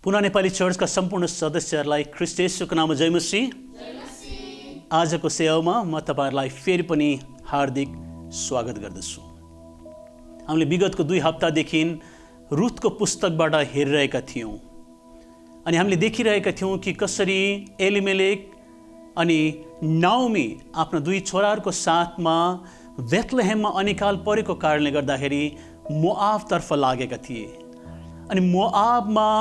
पुनः नेपाली चर्चका सम्पूर्ण सदस्यहरूलाई ख्रीष्ट येशूको नाममा जय मसीह। आजको सेवामा म तपाईहरुलाई फेरि पनि हार्दिक स्वागत गर्दछु। हामीले विगतको 2 हप्तादेखि रुथको पुस्तकबाट हेरिरहेका थियौं अनि हामीले देखिरहेका थियौं कि कसरी एलिमेलेक अनि नाओमी आफ्ना 2 छोराहरूको साथमा बेथलेहेममा अनिकाल परेको कारणले गर्दाखेरि मोआबतर्फ लागेका थिए अनि मोआबमा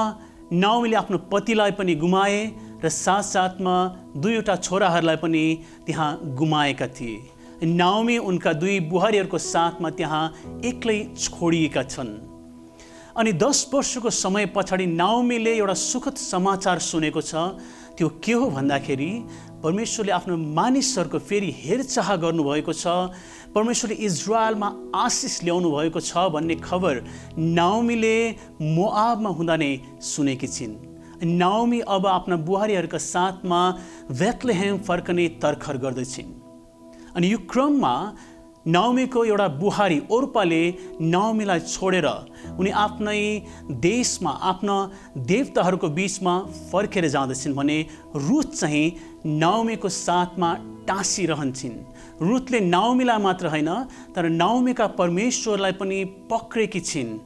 नाओमीले आफ्नो पतिलाई पनि गुमाए र साथसाथमा 2वटा छोराहरूलाई पनि त्यहाँ गुमाएका थिए। नाओमी उनका 2 बुहारीहरूको साथमा त्यहाँ एक्लै छोडिएका छन् अनि 10 वर्षको समय पछाडि नाओमीले एउटा सुखद समाचार सुनेको छ। त्यो के हो भन्दाखेरि परमेश्वरले आफ्नो मानिसहरूको फेरि हेरचाह गर्नुभएको छ, परमेश्वरले इजरायलमा आशिष ल्याउनु भएको छ भन्ने खबर नाओमीले मोआबमा हुँदा नै सुनेकी छिन्। नाओमी अब आफ्ना बुहारीहरूका साथमा बेथलेहेम फर्कने तर्खर गर्दैछिन् अनि यो क्रममा नाओमीको एउटा बुहारी ओर्पाले नाओमीलाई छोडेर उनी आफ्नै देशमा आफ्ना देवताहरूको बीचमा फर्केर जाँदैछिन् भने रुथ चाहिँ नाओमीको साथमा टाँसिरहन्छन्। रुथले नाओमीलाई मात्र होइन तर नाओमीका परमेश्वरलाई पनि पक्रेकी छिन्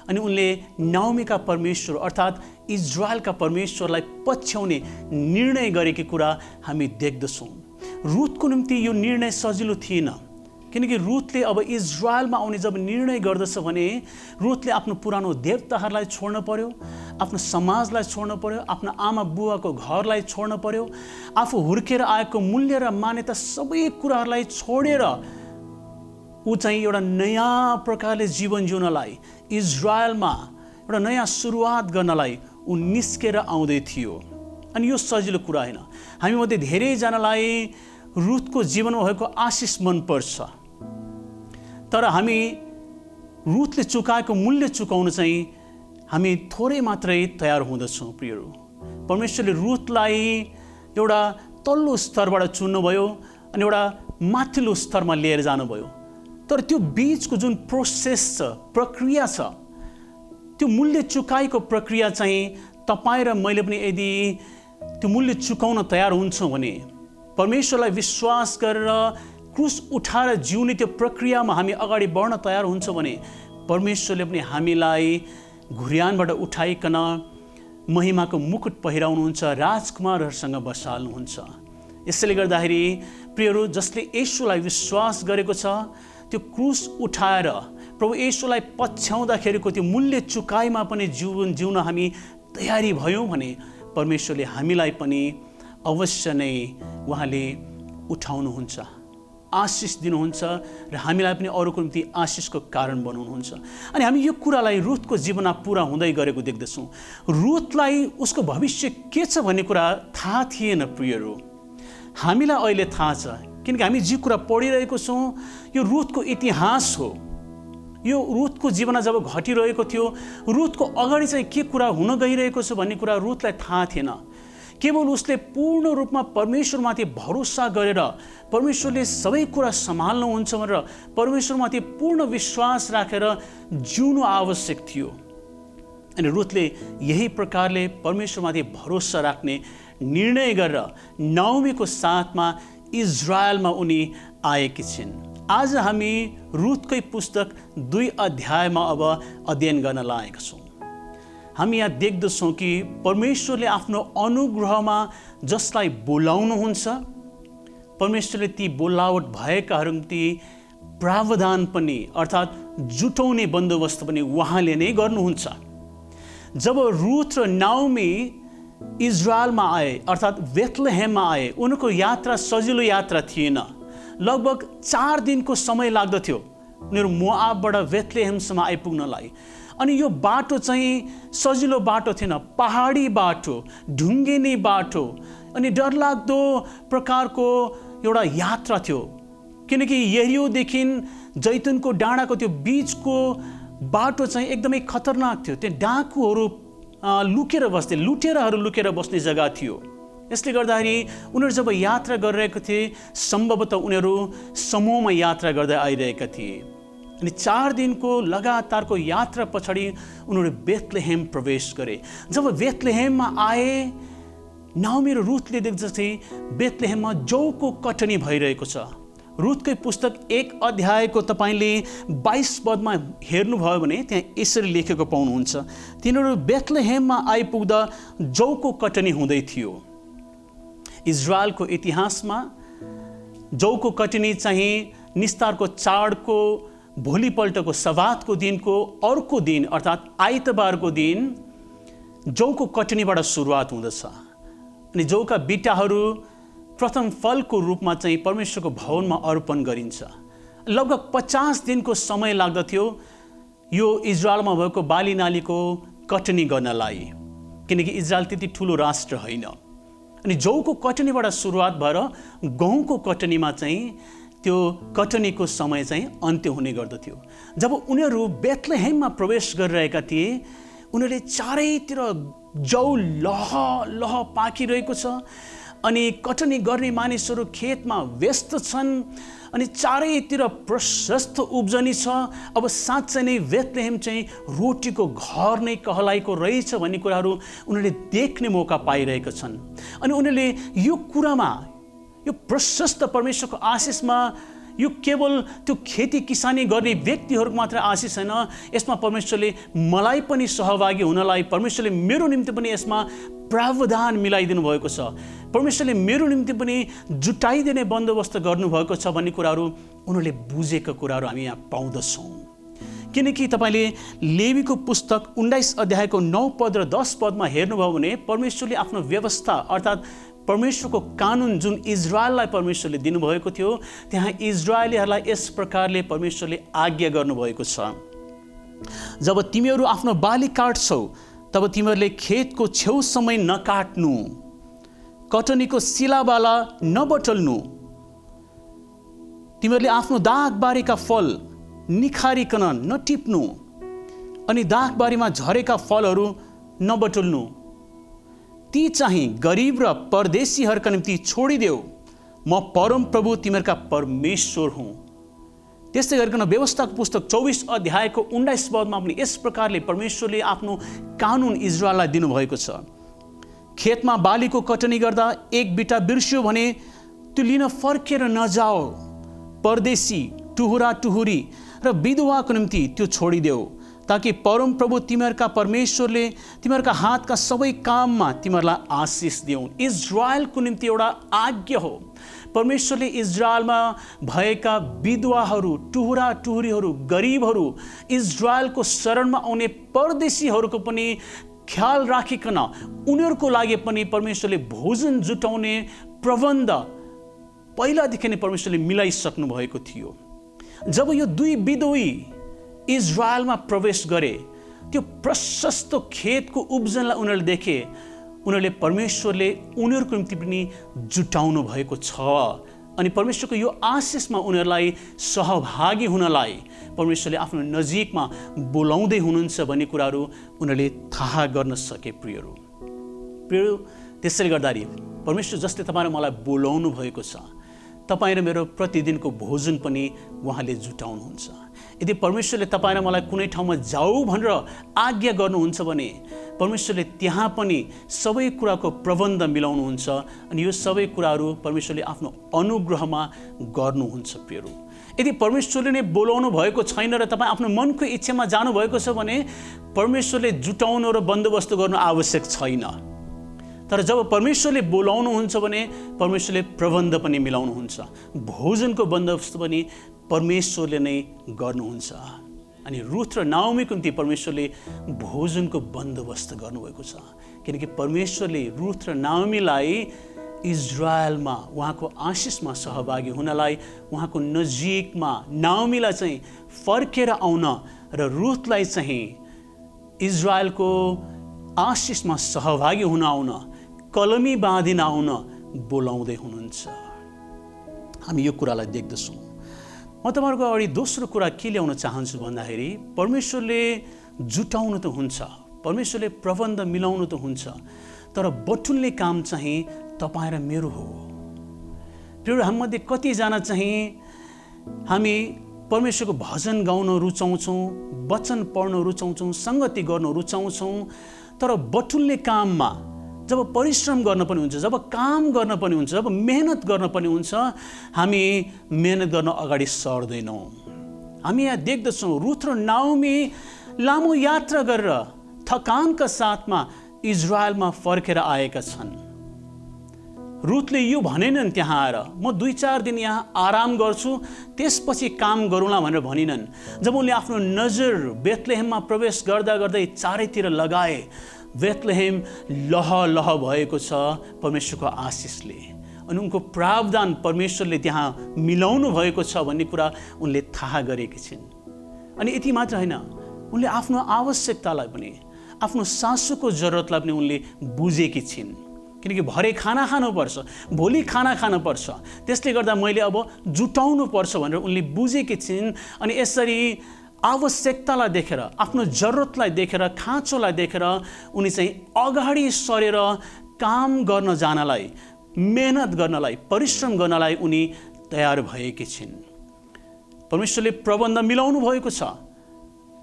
अनि उनले नाओमीका परमेश्वर अर्थात् इजरायलका परमेश्वरलाई पछ्याउने निर्णय गरेको कुरा हामी देख्दछौँ। रुथको निम्ति यो निर्णय सजिलो थिएन किनकि रुथले अब इजरायलमा आउने जब निर्णय गर्दछ भने रुथले आफ्नो पुरानो देवताहरूलाई छोड्न पर्यो, आफ्नो समाजलाई छोड्न पर्यो, आफ्नो आमा बुवाको घरलाई छोड्न पर्यो, आफू हुर्केर आएको मूल्य र मान्यता सबै कुराहरूलाई छोडेर ऊ चाहिँ एउटा नयाँ प्रकारले जीवन जिउनलाई इजरायलमा एउटा नयाँ सुरुवात गर्नलाई ऊ निस्केर आउँदै थियो अनि यो सजिलो कुरा होइन। हामी मध्ये धेरैजनालाई रुथको जीवनमा भएको आशिष मनपर्छ तर हामी रुथले चुकाएको मूल्य चुकाउन चाहिँ हामी थोरै मात्रै तयार हुँदछौँ। प्रियहरू, परमेश्वरले रुथलाई एउटा तल्लो स्तरबाट चुन्नुभयो अनि एउटा माथिल्लो स्तरमा लिएर जानुभयो तर त्यो बीचको जुन प्रोसेस छ, प्रक्रिया छ, त्यो मूल्य चुकाएको प्रक्रिया चाहिँ तपाईँ र मैले पनि यदि त्यो मूल्य चुकाउन तयार हुन्छौँ भने परमेश्वरलाई विश्वास गरेर क्रुस उठाएर जिउने त्यो प्रक्रियामा हामी अगाडि बढ्न तयार हुन्छौँ भने परमेश्वरले पनि हामीलाई घुर्यानबाट उठाइकन महिमाको मुकुट पहिराउनुहुन्छ, राजकुमारहरूसँग बसाल्नुहुन्छ। यसैले गर्दाखेरि प्रियहरू, जसले येशूलाई विश्वास गरेको छ त्यो क्रुस उठाएर प्रभु येशूलाई पछ्याउँदाखेरिको त्यो मूल्य चुकाइमा पनि जीवन जिउन हामी तयारी भयौँ भने परमेश्वरले हामीलाई पनि अवश्य नै उहाँले उठाउनुहुन्छ, आशिष दिनुहुन्छ र हामीलाई पनि अरूको निम्ति आशिषको कारण बनाउनुहुन्छ। अनि हामी यो कुरालाई रुथको जीवनमा पुरा हुँदै गरेको देख्दछौँ। रुथलाई उसको भविष्य के छ भन्ने कुरा थाहा थिएन। प्रियहरू, हामीलाई अहिले थाहा छ किनकि हामी जे कुरा पढिरहेको छौँ यो रुथको इतिहास हो। यो रुथको जीवनमा जब घटिरहेको थियो, रुथको अगाडि चाहिँ के कुरा हुन गइरहेको छ भन्ने कुरा रुथलाई थाहा थिएन। केवल उसले पूर्ण रूपमा परमेश्वरमाथि भरोसा गरेर परमेश्वरले सबै कुरा सम्हाल्नुहुन्छ भनेर परमेश्वरमाथि पूर्ण विश्वास राखेर जिउनु आवश्यक थियो अनि रुथले यही प्रकारले परमेश्वरमाथि भरोसा राख्ने निर्णय गरेर नाओमीको साथमा इजरायलमा उनी आएकी छिन्। आज हामी रुथकै पुस्तक 2 अध्यायमा अब अध्ययन गर्न लागेका छौँ। हामी यहाँ देख्दछौँ कि परमेश्वरले आफ्नो अनुग्रहमा जसलाई बोलाउनुहुन्छ परमेश्वरले ती बोलावट भएकाहरू निम्ति प्रावधान पनि अर्थात् जुटाउने बन्दोबस्त पनि उहाँले नै गर्नुहुन्छ। जब रुथ र नाओमी इजरायलमा आए अर्थात् बेथलेहेममा आए, उनको यात्रा सजिलो यात्रा थिएन। लगभग 4 दिनको समय लाग्दथ्यो उनीहरू मोआबबाट बेथलेहेमसम्म आइपुग्नलाई अनि यो बाटो चाहिँ सजिलो बाटो थिएन, पहाडी बाटो, ढुङ्गेनी बाटो अनि डरलाग्दो प्रकारको एउटा यात्रा थियो किनकि यरियोदेखि जैतुनको डाँडाको त्यो बीचको बाटो चाहिँ एकदमै खतरनाक थियो। त्यो डाकुहरू लुकेर बस्थे, लुटेराहरू लुकेर बस्ने जग्गा थियो। यसले गर्दाखेरि उनीहरू जब यात्रा गरिरहेको थिए सम्भवतः उनीहरू समूहमा यात्रा गर्दै आइरहेका थिए अनि 4 दिनको लगातारको यात्रा पछाडि उनीहरू बेथलेहेम प्रवेश गरे। जब बेथलेहेममा आए, नाओमी र रुथले देख्दथे बेथलेहेममा जौको कटनी भइरहेको छ। रुथकै पुस्तक 1 अध्यायको तपाईँले 22 पदमा हेर्नुभयो भने त्यहाँ यसरी लेखेको पाउनुहुन्छ, तिनीहरू बेथलेहेममा आइपुग्दा जौको कटनी हुँदै थियो। इजरायलको इतिहासमा जौको कटनी चाहिँ निस्तारको चाडको भोलिपल्टको सबातको दिनको अर्को दिन अर्थात् आइतबारको दिन जौको कटनीबाट सुरुवात हुँदछ। अनि जौका बिटाहरू प्रथम फलको रूपमा चाहिँ परमेश्वरको भवनमा अर्पण गरिन्छ। लगभग 50 दिनको समय लाग्दथ्यो यो इजरायलमा भएको बाली नालीको कटनी गर्नलाई, किनकि इजरायल त्यति ठुलो राष्ट्र होइन। अनि जौको कटनीबाट सुरुवात भएर गहुँको कटनीमा चाहिँ त्यो कटनीको समय चाहिँ अन्त्य हुने गर्दथ्यो। जब उनीहरू बेथलेहेममा प्रवेश गरिरहेका थिए, उनीहरूले चारैतिर जौ लह लह पाकिरहेको छ अनि कटनी गर्ने मानिसहरू खेतमा व्यस्त छन् अनि चारैतिर प्रशस्त उब्जनी छ। अब साँच्चै नै बेथलेहेम चाहिँ रोटीको घर नै कहलाएको रहेछ भन्ने कुराहरू उनीहरूले देख्ने मौका पाइरहेका छन्। अनि उनीहरूले यो कुरामा, यो प्रशस्त परमेश्वरको आशिषमा, यो केवल त्यो खेती किसानी गर्ने व्यक्तिहरूको मात्र आशिष छैन, यसमा परमेश्वरले मलाई पनि सहभागी हुनलाई, परमेश्वरले मेरो निम्ति पनि यसमा प्रावधान मिलाइदिनु भएको छ, परमेश्वरले मेरो निम्ति पनि जुटाइदिने बन्दोबस्त गर्नुभएको छ भन्ने कुराहरू उनीहरूले बुझेका कुराहरू हामी यहाँ पाउँदछौँ। किनकि तपाईँले लेवीको पुस्तक 19 अध्यायको 9 पद र 10 पदमा हेर्नुभयो भने परमेश्वरले आफ्नो व्यवस्था अर्थात् परमेश्वरको कानुन जुन इजरायललाई परमेश्वरले दिनुभएको थियो, त्यहाँ इजरायलीहरूलाई यस प्रकारले परमेश्वरले आज्ञा गर्नुभएको छ, जब तिमीहरू आफ्नो बाली काट्छौ तब तिमीहरूले खेतको छेउसम्मै नकाट्नु, कटनीको सिलाबाला नबटल्नु, तिमीहरूले आफ्नो दागबारीका फल निखारिकन नटिप्नु अनि दागबारीमा झरेका फलहरू नबटुल्नु, ती चाहिँ गरिब र परदेशीहरूका निम्ति छोडिदेऊ, म परमप्रभु तिमीहरूका परमेश्वर हुँ। त्यस्तै गरिकन व्यवस्थाको पुस्तक 24 अध्यायको 19 पदमा पनि यस प्रकारले परमेश्वरले आफ्नो कानुन इजरायललाई दिनुभएको छ। खेतमा बालीको कटनी गर्दा एक बिटा बिर्स्यो भने त्यो लिन फर्केर नजाओ, परदेशी, टुहुरा टुहुरी र विधवाको निम्ति त्यो छोडिदेऊ, ताकि परमप्रभु तिमीहरूका परमेश्वरले तिमीहरूका हातका सबै काममा तिमीहरूलाई आशिष दिउन्। इजरायलको निम्ति एउटा आज्ञा हो। परमेश्वरले इजरायलमा भएका विधवाहरू, टुहुरा टुहुरीहरू, गरिबहरू, इजरायलको शरणमा आउने परदेशीहरूको पनि ख्याल राखिकन उनीहरूको लागि पनि परमेश्वरले भोजन जुटाउने प्रबन्ध पहिलादेखि नै परमेश्वरले मिलाइसक्नु भएको थियो। जब यो दुई विधवी इजरायलमा प्रवेश गरे, त्यो प्रशस्त खेतको उब्जनलाई उनीहरूले देखे, उनीहरूले परमेश्वरले उनीहरूको निम्ति पनि जुटाउनु भएको छ अनि परमेश्वरको यो आशिषमा उनीहरूलाई सहभागी हुनलाई परमेश्वरले आफ्नो नजिकमा बोलाउँदै हुनुहुन्छ भन्ने कुराहरू उनीहरूले थाहा गर्न सके। प्रियहरू, त्यसैले गर्दाखेरि परमेश्वर जसले तपाईँ र मलाई बोलाउनु भएको छ, तपाईँ र मेरो प्रतिदिनको भोजन पनि उहाँले जुटाउनुहुन्छ। यदि परमेश्वरले तपाईँ र मलाई कुनै ठाउँमा जाऊ भनेर आज्ञा गर्नुहुन्छ भने परमेश्वरले त्यहाँ पनि सबै कुराको प्रबन्ध मिलाउनुहुन्छ अनि यो सबै कुराहरू परमेश्वरले आफ्नो अनुग्रहमा गर्नुहुन्छ। प्रियहरू, यदि परमेश्वरले नै बोलाउनु भएको छैन र तपाईँ आफ्नो मनको इच्छामा जानुभएको छ भने परमेश्वरले जुटाउनु र बन्दोबस्त गर्नु आवश्यक छैन। तर जब परमेश्वरले बोलाउनुहुन्छ भने परमेश्वरले प्रबन्ध पनि मिलाउनुहुन्छ, भोजनको बन्दोबस्त पनि परमेश्वरले नै गर्नुहुन्छ। अनि रुथ र नाओमीको निम्ति परमेश्वरले भोजनको बन्दोबस्त गर्नुभएको छ, किनकि परमेश्वरले रुथ र नाओमीलाई इजरायलमा उहाँको आशिषमा सहभागी हुनलाई, उहाँको नजिकमा नाओमीलाई चाहिँ फर्केर आउन र रुथलाई चाहिँ इजरायलको आशिषमा सहभागी हुन आउन, कलमी बाँधिन आउन बोलाउँदै हुनुहुन्छ। हामी यो कुरालाई देख्दछौँ। म तपाईँहरूको अगाडि दोस्रो कुरा के ल्याउन चाहन्छु भन्दाखेरि परमेश्वरले जुटाउनु त हुन्छ, परमेश्वरले प्रबन्ध मिलाउनु त हुन्छ, तर बटुल्ने काम चाहिँ तपाईँ र मेरो हो। प्रिय हामीमध्ये कतिजना चाहिँ हामी परमेश्वरको भजन गाउन रुचाउँछौँ, वचन पढ्न रुचाउँछौँ, सङ्गति गर्न रुचाउँछौँ, तर बटुल्ने काममा जब परिश्रम गर्न पनि हुन्छ, जब काम गर्न पनि हुन्छ, जब मेहनत गर्न पनि हुन्छ, हामी मेहनत गर्न अगाडि सर्दैनौँ। हामी यहाँ देख्दछौँ रुथ र नाओमी लामो यात्रा गरेर थकानका साथमा इजरायलमा फर्केर आएका छन्। रुथले यो भनेनन् त्यहाँ आएर म 2-4 दिन यहाँ आराम गर्छु, त्यसपछि काम गरौँला भनेर भनिनन्। जब उनले आफ्नो नजर बेथलेहेममा प्रवेश गर्दा गर्दै चारैतिर लगाए, बेथलेहेम लह लह भएको छ परमेश्वरको आशिषले, अनि उनको प्रावधान परमेश्वरले त्यहाँ मिलाउनु भएको छ भन्ने कुरा उनले थाहा गरेकी छिन्। अनि यति मात्र होइन, उनले आफ्नो आवश्यकतालाई पनि, आफ्नो सासूको जरुरतलाई पनि उनले बुझेकी छिन्। किनकि भरे खाना खानुपर्छ, भोलि खाना खानुपर्छ, त्यसले गर्दा मैले अब जुटाउनु पर्छ भनेर उनले बुझेकी छिन्। अनि यसरी आवश्यकतालाई देखेर, आफ्नो जरुरतलाई देखेर, खाँचोलाई देखेर उनी चाहिँ अगाडि सरेर काम गर्न जानलाई, मेहनत गर्नलाई, परिश्रम गर्नलाई उनी तयार भएकी छिन्। परमेश्वरले प्रबन्ध मिलाउनु भएको छ,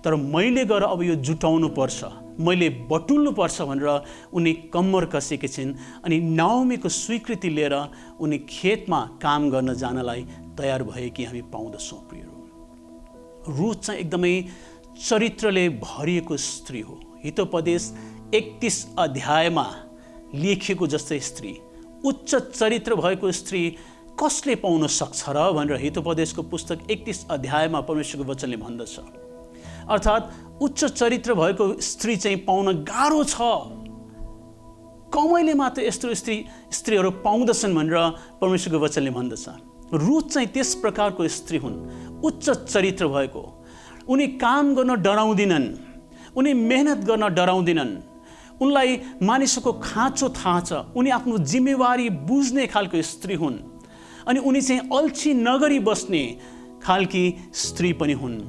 तर मैले गएर अब यो जुटाउनु पर्छ, मैले बटुल्नु पर्छ भनेर उनी कम्मर कसेकी छिन्। अनि नाओमीको स्वीकृति लिएर उनी खेतमा काम गर्न जानलाई तयार भएकी हामी पाउँदछौँ। प्रियहरू, रुथ चाहिँ एकदमै चरित्रले भरिएको स्त्री हो। हितोपदेश 31 अध्यायमा लेखिएको जस्तै स्त्री, उच्च चरित्र भएको स्त्री कसले पाउन सक्छ र भनेर हितोपदेशको पुस्तक 31 अध्यायमा परमेश्वरको वचनले भन्दछ। अर्थात् उच्च चरित्र भएको स्त्री चाहिँ पाउन गाह्रो छ, कमैले मात्र यस्तो स्त्रीहरू पाउँदछन् भनेर परमेश्वरको वचनले भन्दछ। रुथ चाहिँ त्यस प्रकारको स्त्री हुन्, उच्च चरित्र भएको। उनी काम गर्न डराउँदिनन्, उनी मेहनत गर्न डराउँदिनन्, उनलाई मानिसको खाँचो थाहा छ, उनी आफ्नो जिम्मेवारी बुझ्ने खालको स्त्री हुन्। अनि उनी चाहिँ अल्छी नगरी बस्ने खालकी स्त्री पनि हुन्।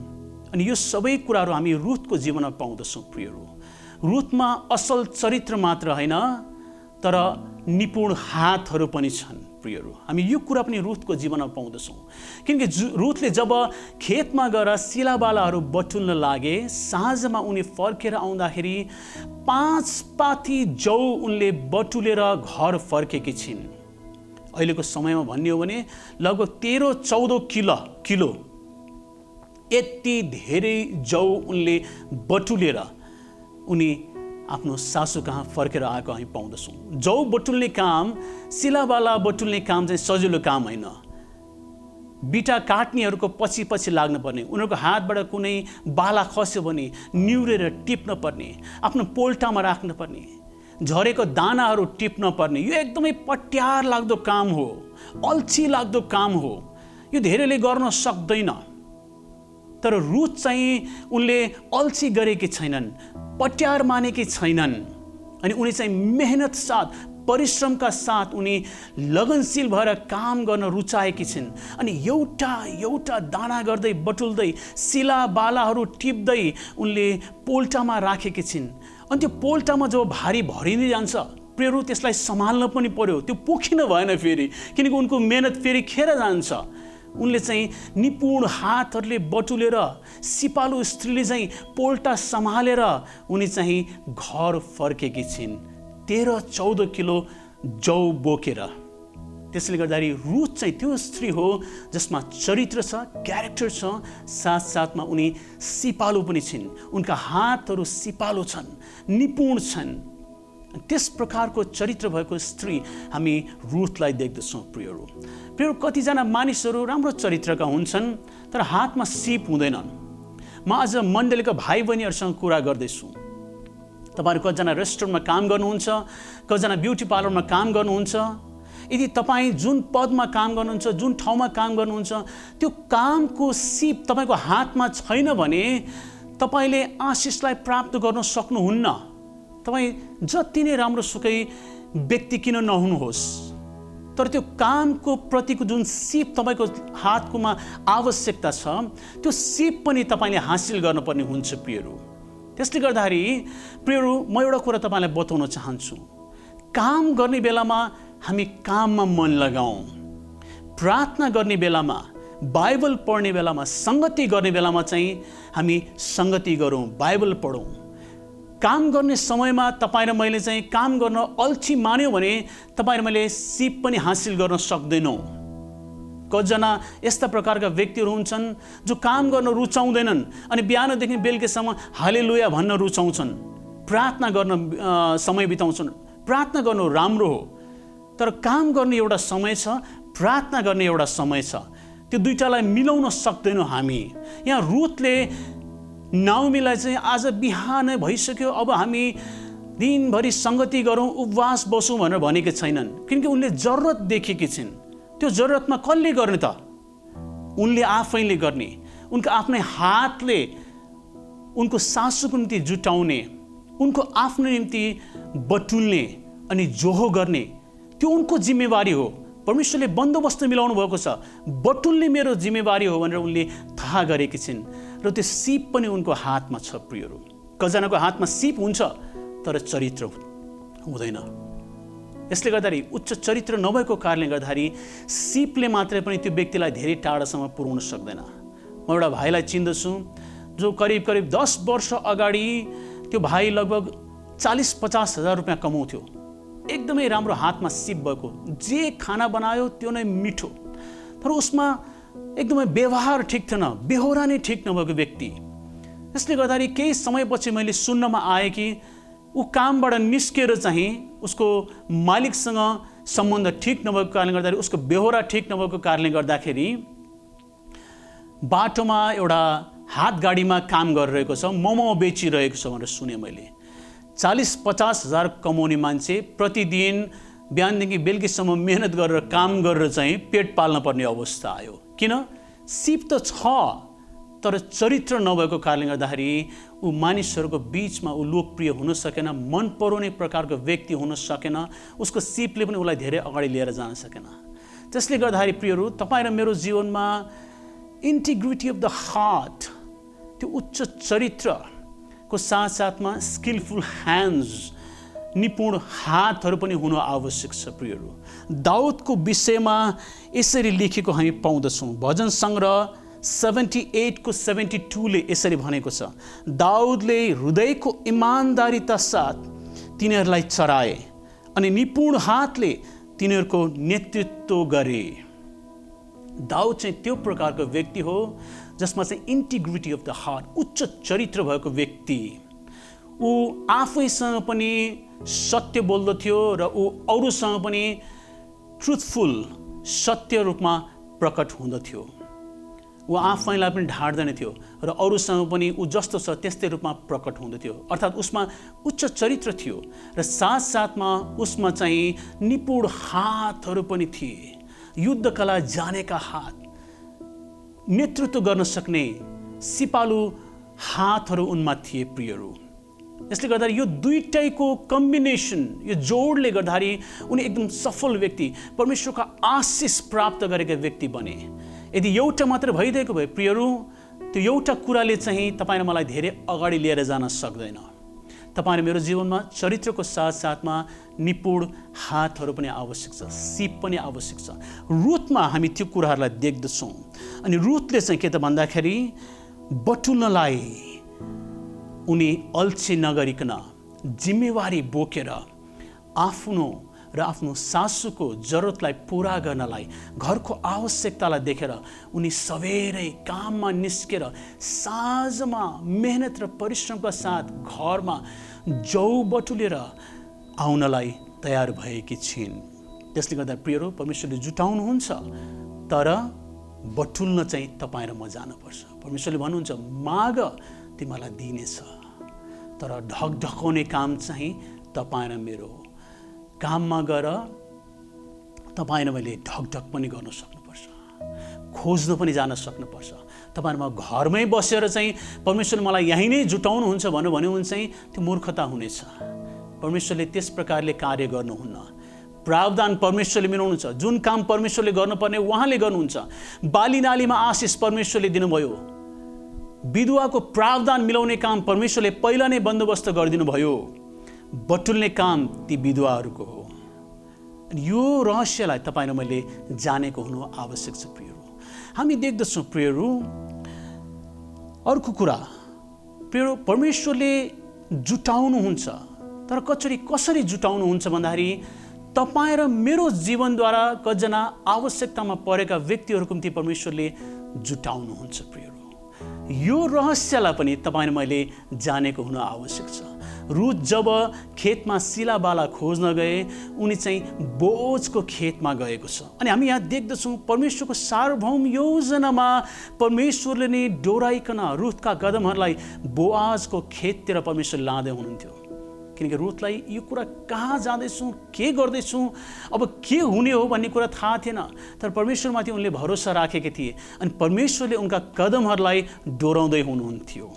अनि यो सबै कुराहरू हामी रुथको जीवनमा पाउँदछौँ। प्रियहरू, रुथमा असल चरित्र मात्र होइन, तर निपुण हातहरू पनि छन्। प्रियहरू, हामी यो कुरा पनि रुथको जीवनमा पाउँदछौँ। किनकि रुथले जब खेतमा गएर सिलाबालाहरू बटुल्न लागे, साँझमा उनी फर्केर आउँदाखेरि 5 पाथी जौ उनले बटुलेर घर फर्केकी छिन्। अहिलेको समयमा भन्ने हो भने लगभग 13-14 किलो यति धेरै जौ उनले बटुलेर उनी आफ्नो सासू कहाँ फर्केर आएको हामी पाउँदछौँ। जौ बटुल्ने काम, सिलाबाला बटुल्ने काम चाहिँ सजिलो काम होइन। बिटा काट्नेहरूको पछि पछि लाग्न पर्ने, उनीहरूको हातबाट कुनै बाला खस्यो भने निउरेर टिप्न पर्ने, आफ्नो पोल्टामा राख्न पर्ने, झरेको दानाहरू टिप्न पर्ने। यो एकदमै पट्यार लाग्दो काम हो, अल्छी लाग्दो काम हो, यो धेरैले गर्न सक्दैन। तर रुथ चाहिँ उनले अल्छी गरेकी छैनन्, पट्यार मानेकी छैनन्। अनि उनी चाहिँ मेहनत साथ, परिश्रमका साथ उनी लगनशील भएर काम गर्न रुचाएकी छिन्। अनि एउटा दाना गर्दै बटुल्दै, सिला बालाहरू टिप्दै उनले पोल्टामा राखेकी छिन्। अनि त्यो पोल्टामा जब भारी भरिँदै जान्छ, प्रियहरू, त्यसलाई सम्हाल्न पनि पर्यो, त्यो पोखिन भएन फेरि, किनकि उनको मेहनत फेरि खेर जान्छ। उनले चाहिँ निपुण हातहरूले बटुलेर, सिपालु स्त्रीले चाहिँ पोल्टा सम्हालेर उनी चाहिँ घर फर्केकी छिन् 13-14 किलो जौ बोकेर। त्यसले गर्दाखेरि रुथ चाहिँ त्यो स्त्री हो जसमा चरित्र छ, क्यारेक्टर छ, साथसाथमा उनी सिपालु पनि छिन्। उनका हातहरू सिपालु छन्, निपुण छन्। त्यस प्रकारको चरित्र भएको स्त्री हामी रुथलाई देख्दछौँ। प्रियहरू, कतिजना मानिसहरू राम्रो चरित्रका हुन्छन् तर हातमा सिप हुँदैनन्। म आज मण्डलीका भाइ बहिनीहरूसँग कुरा गर्दैछु। तपाईँहरू कतिजना रेस्टुरेन्टमा काम गर्नुहुन्छ, कतिजना ब्युटी पार्लरमा काम गर्नुहुन्छ। यदि तपाईँ जुन पदमा काम गर्नुहुन्छ, जुन ठाउँमा काम गर्नुहुन्छ, त्यो कामको सिप तपाईँको हातमा छैन भने तपाईँले आशिषलाई प्राप्त गर्न सक्नुहुन्न। तपाईँ जति नै राम्रो सुकै व्यक्ति किन नहुनुहोस्, तर त्यो कामको प्रतिको जुन सिप तपाईँको हातकोमा आवश्यकता छ, त्यो सिप पनि तपाईँले हासिल गर्नुपर्ने हुन्छ। प्रियहरू, त्यसले गर्दाखेरि प्रियहरू, म एउटा कुरा तपाईँलाई बताउन चाहन्छु। काम गर्ने बेलामा हामी काममा मन लगाऊँ, प्रार्थना गर्ने बेलामा बाइबल पढ्ने बेलामा, संगति गर्ने बेलामा चाहिँ हामी संगति गरौँ, बाइबल पढौँ। काम गर्ने समयमा तपाईँ र मैले चाहिँ काम गर्न अल्छी मान्यो भने तपाईँ र मैले सिप पनि हासिल गर्न सक्दैनौँ। कतिजना यस्ता प्रकारका व्यक्तिहरू हुन्छन् जो काम गर्न रुचाउँदैनन् अनि बिहानदेखि बेलुकीसम्म हालेलुया भन्न रुचाउँछन्, प्रार्थना गर्न समय बिताउँछन्। प्रार्थना गर्नु राम्रो हो, तर काम गर्ने एउटा समय छ, प्रार्थना गर्ने एउटा समय छ। त्यो दुईटालाई मिलाउन सक्दैनौँ हामी। यहाँ रुथले नाओमीलाई चाहिँ आज बिहानै भइसक्यो, अब हामी दिनभरि संगति गरौँ, उपवास बसौँ भनेर भनेकी छैनन्, किनकि उनले जरुरत देखेकी छिन्। त्यो जरुरतमा कसले गर्ने त? उनले आफैले गर्ने, उनको आफ्नै हातले उनको सासूको निम्ति जुटाउने, उनको आफ्नो निम्ति बटुल्ने अनि जोहो गर्ने, त्यो उनको जिम्मेवारी हो। परमेश्वरले बन्दोबस्त मिलाउनु भएको छ, बटुल्ने मेरो जिम्मेवारी हो भनेर उनले थाहा गरेकी छिन्। र त्यो सिप पनि उनको हातमा छ। प्रियहरू, कजनाको हातमा सिप हुन्छ तर चरित्र हुँदैन। यसले गर्दाखेरि उच्च चरित्र नभएको कारणले गर्दाखेरि सिपले मात्रै पनि त्यो व्यक्तिलाई धेरै टाढासम्म पुर्याउन सक्दैन। म एउटा भाइलाई चिन्दछु जो करिब 10 वर्ष अगाडि त्यो भाइ लगभग 40-50 हजार रुपियाँ कमाउँथ्यो। एकदमै राम्रो हातमा सिप भएको, जे खाना बनायो त्यो नै मिठो, तर उसमा एकदमै व्यवहार ठिक थिएन, बेहोरा नै ठिक नभएको व्यक्ति। यसले गर्दाखेरि केही समयपछि मैले सुन्नमा आएँ कि ऊ कामबाट निस्केर चाहिँ उसको मालिकसँग सम्बन्ध ठिक नभएको कारणले गर्दाखेरि, उसको बेहोरा ठिक नभएको कारणले गर्दाखेरि बाटोमा एउटा हात गाडीमा काम गरिरहेको छ, मोमो बेचिरहेको छ भनेर सुने मैले। 40-50 हजार कमाउने मान्छे प्रतिदिन बिहानदेखि बेलुकीसम्म मेहनत गरेर काम गरेर चाहिँ पेट पाल्न पर्ने अवस्था आयो। किन? सिप त छ तर चरित्र नभएको कारणले गर्दाखेरि ऊ मानिसहरूको बीचमा ऊ लोकप्रिय हुन सकेन, मन पराउने प्रकारको व्यक्ति हुन सकेन, उसको सिपले पनि उसलाई धेरै अगाडि लिएर जान सकेन। त्यसले गर्दाखेरि प्रियहरू, तपाईँ र मेरो जीवनमा इन्टिग्रिटी अफ द हार्ट, त्यो उच्च चरित्रको साथसाथमा स्किलफुल ह्यान्ड्स, निपुण हातहरू पनि हुनु आवश्यक छ। प्रियहरू, दाउदको विषयमा यसरी लेखेको हामी पाउँदछौँ। भजन सङ्ग्रह 78 को 72 ले यसरी भनेको छ, दाउदले हृदयको इमानदारीता साथ तिनीहरूलाई चराए अनि निपुण हातले तिनीहरूको नेतृत्व गरे। दाउद चाहिँ त्यो प्रकारको व्यक्ति हो जसमा चाहिँ इन्टिग्रिटी अफ द हार्ट, उच्च चरित्र भएको व्यक्ति। ऊ आफैसँग पनि सत्य बोल्दथ्यो र ऊ अरूसँग पनि ट्रुथफुल, सत्य रूपमा प्रकट हुँदथ्यो। ऊ आफैलाई पनि ढाड्दैन थियो र अरूसँग पनि ऊ जस्तो छ त्यस्तै रूपमा प्रकट हुँदथ्यो। अर्थात् उसमा उच्च चरित्र थियो र साथसाथमा उसमा चाहिँ निपुण हातहरू पनि थिए, युद्धकला जानेका हात, नेतृत्व गर्न सक्ने सिपालु हातहरू उनमा थिए। प्रियहरू, यसले गर्दा यो दुईटैको कम्बिनेसन, यो जोडले गर्दाखेरि उनी एकदम सफल व्यक्ति, परमेश्वरका आशिष प्राप्त गरेका व्यक्ति बने। यदि एउटा मात्र भइदिएको भए प्रियहरू, त्यो एउटा कुराले चाहिँ तपाईँ र मलाई धेरै अगाडि लिएर जान सक्दैन। तपाईँ र मेरो जीवनमा चरित्रको साथसाथमा निपुण हातहरू पनि आवश्यक छ, सिप पनि आवश्यक छ। रुथमा हामी त्यो कुराहरूलाई देख्दछौँ। अनि रुथले चाहिँ के त भन्दाखेरि बटुल्नलाई उनी अल्छी नगरिकन जिम्मेवारी बोकेर आफ्नो सासूको जरुरतलाई पुरा गर्नलाई, घरको आवश्यकतालाई देखेर उनी सबेरै काममा निस्केर साँझमा मेहनत र परिश्रमका साथ घरमा जौ बटुलेर आउनलाई तयार भएकी छिन्। त्यसले गर्दा प्रियहरू, परमेश्वरले जुटाउनुहुन्छ तर बटुल्न चाहिँ तपाईँ र म जानुपर्छ। परमेश्वरले भन्नुहुन्छ, माग तिमीलाई दिनेछ, तर ढकढकाउने काम चाहिँ तपाईँ र मेरो हो। काममा गएर तपाईँ र मैले ढकढक पनि गर्न सक्नुपर्छ, खोज्न पनि जान सक्नुपर्छ। तपाईँ र म घरमै बसेर चाहिँ परमेश्वरले मलाई यहीँ नै जुटाउनुहुन्छ भन्यो भने चाहिँ त्यो मूर्खता हुनेछ। परमेश्वरले त्यस प्रकारले कार्य गर्नुहुन्न। प्रावधान परमेश्वरले मिलाउनुहुन्छ। जुन काम परमेश्वरले गर्नुपर्ने उहाँले गर्नुहुन्छ। बाली नालीमा आशिष परमेश्वरले दिनुभयो। विधवाको प्रावधान मिलाउने काम परमेश्वरले पहिला नै बन्दोबस्त गरिदिनु भयो। बटुल्ने काम ती विधवाहरूको हो। यो रहस्यलाई तपाईँ र मैले जानेको हुनु आवश्यक छ। प्रियहरू, हामी देख्दछौँ प्रियहरू, अर्को कुरा प्रियहरू, परमेश्वरले जुटाउनुहुन्छ, तर कसरी जुटाउनुहुन्छ भन्दाखेरि तपाईँ र मेरो जीवनद्वारा कतिजना आवश्यकतामा परेका व्यक्तिहरूको निम्ति परमेश्वरले जुटाउनुहुन्छ। प्रियहरू, यो रहस्यलाई पनि तपाईँ र मैले जानेको हुन आवश्यक छ। रुथ जब खेतमा सिलाबाला खोज्न गए, उनी चाहिँ बोअजको खेतमा गएको छ। अनि हामी यहाँ देख्दछौँ परमेश्वरको सार्वभौम योजनामा परमेश्वरले नै डोराइकन रुथका कदमहरूलाई बोअजको खेततिर परमेश्वरले लाँदै हुनुहुन्थ्यो। किनकि रुथलाई यो कुरा कहाँ जाँदैछौँ, के गर्दैछौँ, अब के हुने हो भन्ने कुरा थाहा थिएन, तर परमेश्वरमाथि उनले भरोसा राखेका थिए अनि परमेश्वरले उनका कदमहरूलाई डोराउँदै हुनुहुन्थ्यो।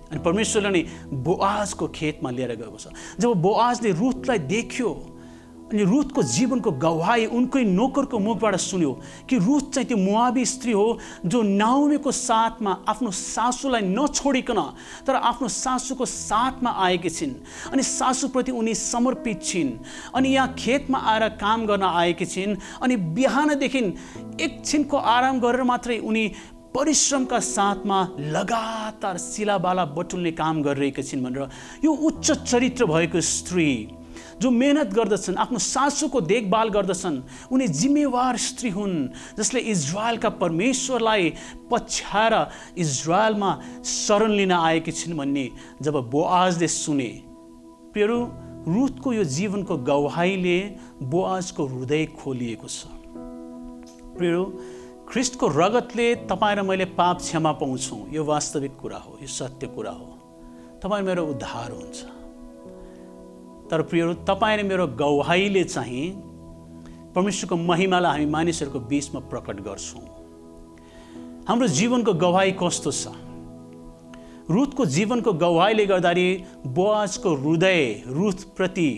अनि परमेश्वरले नै बोअजको खेतमा लिएर गएको छ। जब बोअजले रुथलाई देख्यो अनि रुथको जीवनको गवाही उनकै नोकरको मुखबाट सुन्यो कि रुथ चाहिँ त्यो मोआबी स्त्री हो जो नाओमीको साथमा आफ्नो सासूलाई नछोडिकन तर आफ्नो सासूको साथमा आएकी छिन् अनि सासूप्रति उनी समर्पित छिन् अनि यहाँ खेतमा आएर काम गर्न आएकी छिन् अनि बिहानदेखि एकछिनको आराम गरेर मात्रै उनी परिश्रमका साथमा लगातार सिलाबाला बटुल्ने काम गरिरहेका छिन् भनेर यो उच्च चरित्र भएको स्त्री जो मेहनत गर्दछन्, आफ्नो सासूको देखभाल गर्दछन्, उनी जिम्मेवार स्त्री हुन् जसले इजरायलका परमेश्वरलाई पछ्याएर इजरायलमा शरण लिन आएकी छिन् भन्ने जब बोअजले सुने, प्रियहरू, रुथको यो जीवनको गवाहीले बोअजको हृदय खोलिएको छ। प्रियहरू, ख्रिस्टको रगतले तपाईँ र मैले पाप क्षमा पाउँछौँ, यो वास्तविक कुरा हो, यो सत्य कुरा हो। तपाईँ मेरो उद्धार हुन्छ। तर प्रियहरू, तपाईँ र मेरो गवाहीले चाहिँ परमेश्वरको महिमालाई हामी मानिसहरूको बीचमा प्रकट गर्छौँ। हाम्रो जीवनको गवाही कस्तो छ? रुथको जीवनको गवाहीले गर्दाखेरि बोअजको हृदय रुथप्रति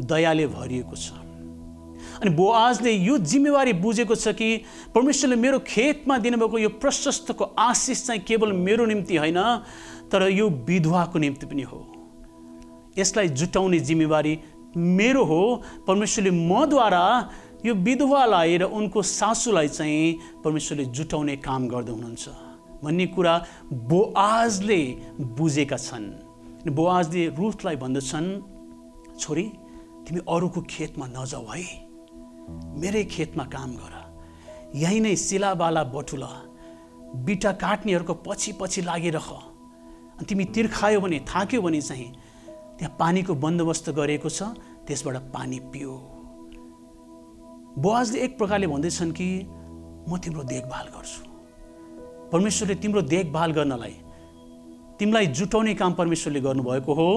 दयाले भरिएको छ अनि बोअजले यो जिम्मेवारी बुझेको छ कि परमेश्वरले मेरो खेतमा दिनुभएको यो प्रशस्तको आशिष चाहिँ केवल मेरो निम्ति होइन तर यो विधवाको निम्ति पनि हो। यसलाई जुटाउने जिम्मेवारी मेरो हो। परमेश्वरले मद्वारा यो विधवालाई र उनको सासूलाई चाहिँ परमेश्वरले जुटाउने काम गर्दै हुनुहुन्छ भन्ने कुरा बोअजले बुझेका छन्। बोअजले रुथलाई भन्दछन्, छोरी, तिमी अरूको खेतमा नजाऊ है, मेरै खेतमा काम गर, यही नै सिलाबाला बटुल, बिटा काट्नेहरूको पछि पछि लागिरह, तिमी तिर्खायो भने, थाक्यो भने चाहिँ त्यहाँ पानीको बन्दोबस्त गरेको छ, त्यसबाट पानी पियो। बोअजले एक प्रकारले भन्दैछन् कि म तिम्रो देखभाल गर्छु। परमेश्वरले तिम्रो देखभाल गर्नलाई, तिमीलाई जुटाउने काम परमेश्वरले गर्नुभएको हो,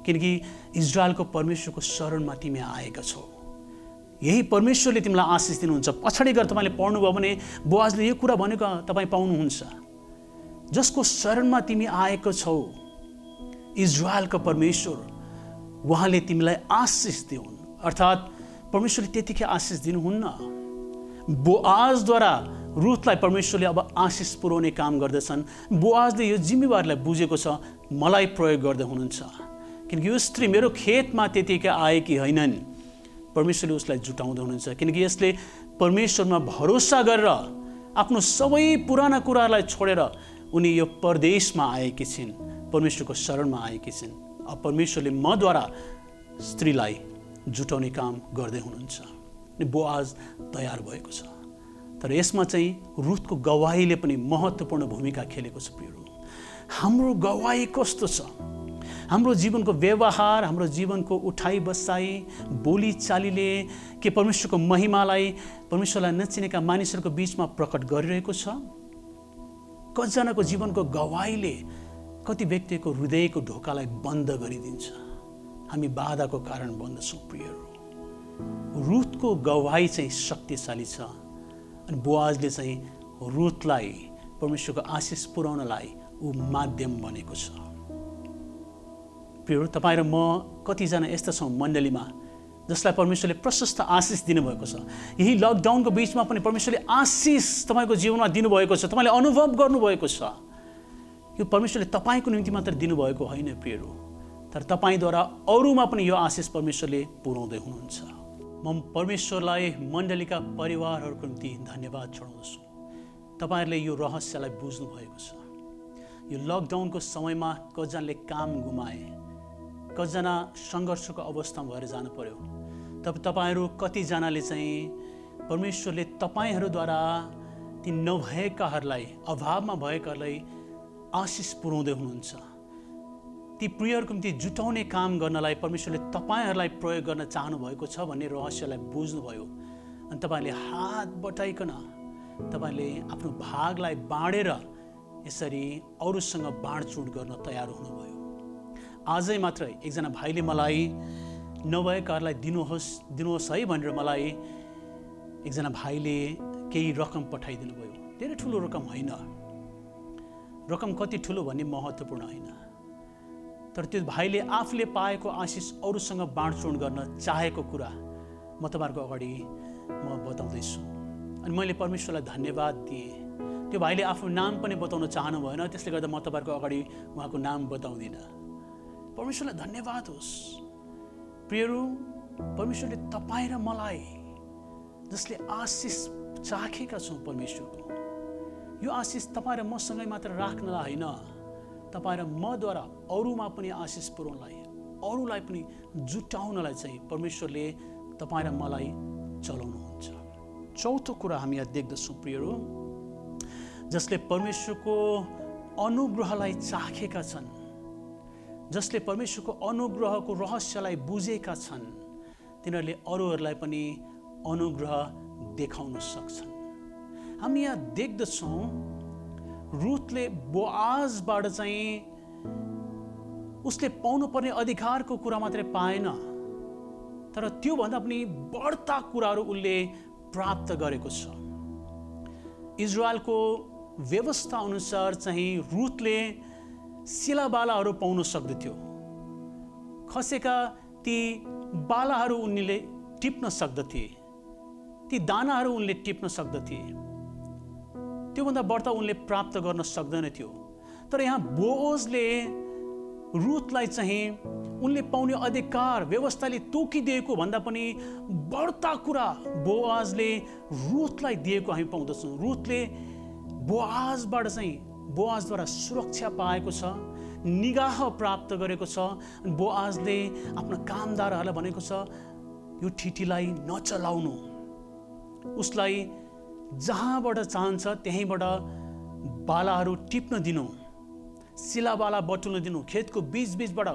किनकि इजरायलको परमेश्वरको शरणमा तिमी आएका छौ। यही परमेश्वरले तिमीलाई आशिष दिनुहुन्छ। पछाडि गएर तपाईँले पढ्नुभयो भने बोअजले यो कुरा भनेको तपाईँ पाउनुहुन्छ, जसको शरणमा तिमी आएको छौ, इजरायलको परमेश्वर, उहाँले तिमीलाई आशिष दिउन्। अर्थात् परमेश्वरले त्यतिकै आशिष दिनुहुन्न। बोअजद्वारा रुथलाई परमेश्वरले अब आशिष पुर्याउने काम गर्दछन्। बोअजले यो जिम्मेवारीलाई बुझेको छ, मलाई प्रयोग गर्दै हुनुहुन्छ, किनकि यो स्त्री मेरो खेतमा त्यतिकै आएकी होइनन्। परमेश्वरले उसलाई जुटाउँदै हुनुहुन्छ, किनकि यसले परमेश्वरमा भरोसा गरेर आफ्नो सबै पुराना कुराहरूलाई छोडेर उनी यो परदेशमा आएकी छिन्, परमेश्वरको शरणमा आएकी छिन्। अब परमेश्वरले मद्वारा स्त्रीलाई जुटाउने काम गर्दै हुनुहुन्छ। अनि बोअज तयार भएको छ। तर यसमा चाहिँ रुथको गवाहीले पनि महत्त्वपूर्ण भूमिका खेलेको छ। प्रियहरू, हाम्रो गवाही कस्तो छ? हाम्रो जीवनको व्यवहार, हाम्रो जीवनको उठाइ बसाइ, बोली चालीले के परमेश्वरको महिमालाई, परमेश्वरलाई नचिनेका मानिसहरूको बीचमा प्रकट गरिरहेको छ? कतिजनाको जीवनको गवाहीले कति व्यक्तिको हृदयको ढोकालाई बन्द गरिदिन्छ। हामी बाधाको कारण बन्दछौँ। प्रियहरू, रुथको गवाही चाहिँ शक्तिशाली छ अनि बोअजले चाहिँ रुथलाई परमेश्वरको आशिष पुर्याउनलाई ऊ माध्यम बनेको छ। प्रियहरू, तपाईँ र म कतिजना यस्ता छौँ मण्डलीमा जसलाई परमेश्वरले प्रशस्त आशिष दिनुभएको छ। यही लकडाउनको बिचमा पनि परमेश्वरले आशिष तपाईँको जीवनमा दिनुभएको छ, तपाईँले अनुभव गर्नुभएको छ। यो परमेश्वरले तपाईँको निम्ति मात्र दिनुभएको होइन प्रियहरू, तर तपाईँद्वारा अरूमा पनि यो आशिष परमेश्वरले पुर्याउँदै हुनुहुन्छ। म परमेश्वरलाई मण्डलीका परिवारहरूको निम्ति धन्यवाद चढाउँदछु। तपाईहरुले यो रहस्यलाई बुझ्नु भएको छ। यो लकडाउनको समयमा कतिजनाले काम गुमाए, कतिजना सङ्घर्षको अवस्थामा भएर जानु पर्यो। तपाईहरु कतिजनाले चाहिँ परमेश्वरले तपाईहरुद्वारा ती नभएकाहरूलाई, अभावमा भएकाहरूलाई आशिष पुर्याउँदै हुनुहुन्छ। ती प्रियहरूको निम्ति जुटाउने काम गर्नलाई परमेश्वरले तपाईहरुलाई प्रयोग गर्न चाहनु भएको छ भन्ने रहस्यलाई बुझ्नुभयो। अनि तपाईले हात बटाइकन तपाईले आफ्नो भागलाई बाँडेर यसरी अरूसँग बाँडचुँड गर्न तयार हुनुभयो। आजै मात्रै एकजना भाइले मलाई नभएकाहरूलाई दिनुहोस् है भनेर मलाई एकजना भाइले केही रकम पठाइदिनु भयो। धेरै ठुलो रकम होइन, रकम कति ठुलो भन्ने महत्त्वपूर्ण होइन, तर त्यो भाइले आफूले पाएको आशिष अरूसँग बाँडचुँड गर्न चाहेको कुरा म तपाईहरुको अगाडि म बताउँदैछु। अनि मैले परमेश्वरलाई धन्यवाद दिएँ। त्यो भाइले आफ्नो नाम पनि बताउन चाहनु भएन, त्यसले गर्दा म तपाईहरुको अगाडि उहाँको नाम बताउँदिनँ। परमेश्वरलाई धन्यवाद होस्। प्रियहरू, परमेश्वरले तपाईँ र मलाई जसले आशिष चाखेका छौँ परमेश्वरको, यो आशिष तपाईँ र मसँगै मात्र राख्नलाई होइन, तपाईँ र मद्वारा अरूमा पनि आशिष पुर्याउनलाई, अरूलाई पनि जुटाउनलाई चाहिँ परमेश्वरले तपाईँ र मलाई चलाउनुहुन्छ। चौथो कुरा हामी यहाँ देख्दछौँ प्रियहरू, जसले परमेश्वरको अनुग्रहलाई चाखेका छन्, जसले परमेश्वरको अनुग्रहको रहस्यलाई बुझेका छन्, तिनीहरूले अरूहरूलाई पनि अनुग्रह देखाउन सक्छन्। हामी यहाँ देख्दछौँ रुथले बोआजबाट चाहिँ उसले पाउनुपर्ने अधिकारको कुरा मात्रै पाएन, तर त्योभन्दा पनि बढ्ता कुराहरू उसले प्राप्त गरेको छ। इजरायलको व्यवस्था अनुसार चाहिँ रुथले शिलाबालाहरू पाउन सक्दथ्यो। खसेका ती बालाहरू उनले टिप्न सक्दथे, ती दानाहरू उनले टिप्न सक्दथे। त्योभन्दा बढ्ता उनले प्राप्त गर्न सक्दैन थियो। तर यहाँ बोअजले रुथलाई चाहिँ उनले पाउने अधिकार व्यवस्थाले तोकिदिएको भन्दा पनि बढ्ता कुरा बोअजले रुथलाई दिएको हामी पाउँदछौँ। रुथले बोअजबाट चाहिँ बोअजद्वारा सुरक्षा पाएको छ, निगाह प्राप्त गरेको छ। बोअजले आफ्ना कामदारहरूलाई भनेको छ यो ठिटीलाई नचलाउनु, उसलाई जहाँबाट चाहन्छ त्यहीँबाट बालाहरू टिप्न दिनु, शिलाबाला बटुल्न दिनु, खेतको बीचबाट।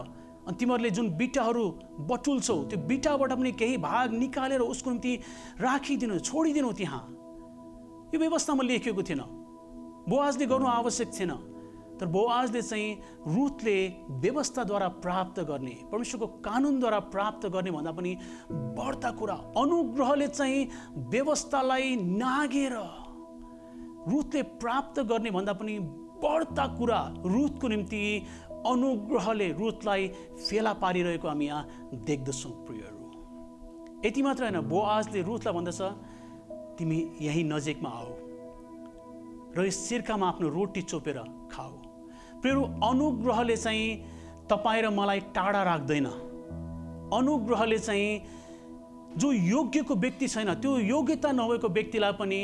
अनि तिमीहरूले जुन बिटाहरू बटुल्छौ त्यो बिटाबाट पनि केही भाग निकालेर उसको निम्ति राखिदिनु, छोडिदिनु त्यहाँ। यो व्यवस्थामा लेखिएको थिएन, बोअजले गर्नु आवश्यक थिएन। तर बोअजले चाहिँ रुथले व्यवस्थाद्वारा प्राप्त गर्ने, परमेश्वरको कानुनद्वारा प्राप्त गर्ने भन्दा पनि बढ्ता कुरा, अनुग्रहले चाहिँ व्यवस्थालाई नागेर रुथले प्राप्त गर्ने भन्दा पनि बढ्ता कुरा रुथको निम्ति अनुग्रहले रुथलाई फेला पारिरहेको हामी यहाँ देख्दछौँ प्रियहरू। यति मात्र होइन, बोअजले रुथलाई भन्दछ तिमी यही नजिकमा आऊ र यस सिर्कामा आफ्नो रोटी चोपेर खाऊ। प्रियहरू, अनुग्रहले चाहिँ तपाईँ र मलाई टाढा राख्दैन। अनुग्रहले चाहिँ जो योग्यको व्यक्ति छैन, त्यो योग्यता नभएको व्यक्तिलाई पनि